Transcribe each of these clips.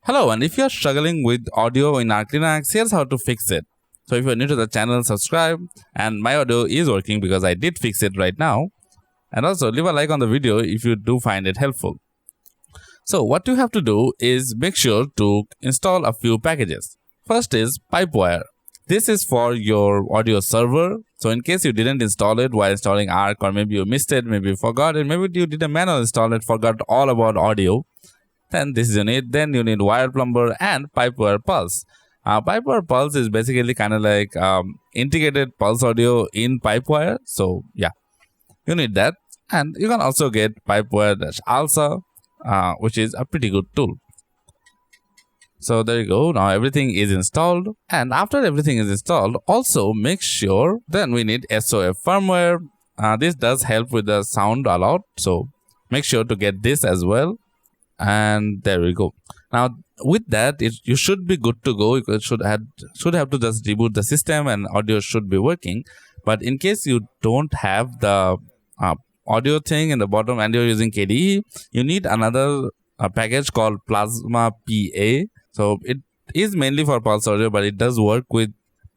Hello, and if you are struggling with audio in Arch Linux, here's how to fix it. So if you're new to the channel, subscribe, and my audio is working because I did fix it right now. And also leave a like on the video if you do find it helpful. So what you have to do is make sure to install a few packages. First is PipeWire. This is for your audio server. So in case you didn't install it while installing Arch, or maybe you missed it, maybe you forgot it, maybe you did a manual install it, forgot all about audio, then this is you need. Then you need WirePlumber and PipeWire Pulse. PipeWire Pulse is basically kind of like integrated PulseAudio in PipeWire. So yeah, you need that. And you can also get PipeWire-ALSA, which is a pretty good tool. So there you go. Now everything is installed. And after everything is installed, also make sure then we need SOF firmware. This does help with the sound a lot. So make sure to get this as well. And there we go. Now with that, you should be good to go. You should have to just reboot the system and audio should be working. But in case you don't have the audio thing in the bottom and you're using KDE, you need another package called Plasma PA. So it is mainly for PulseAudio, but it does work with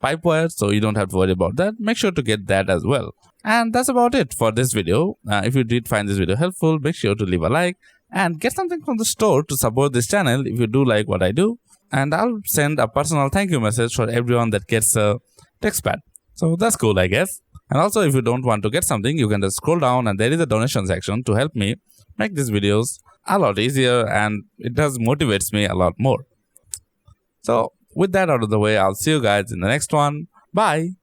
PipeWire, so you don't have to worry about that. Make sure to get that as well. And that's about it for this video. If you did find this video helpful, make sure to leave a like and get something from the store to support this channel if you do like what I do. And I'll send a personal thank you message for everyone that gets a TextPad. So that's cool, I guess. And also, if you don't want to get something, you can just scroll down and there is a donation section to help me make these videos a lot easier, and it does motivates me a lot more. So with that out of the way, I'll see you guys in the next one. Bye.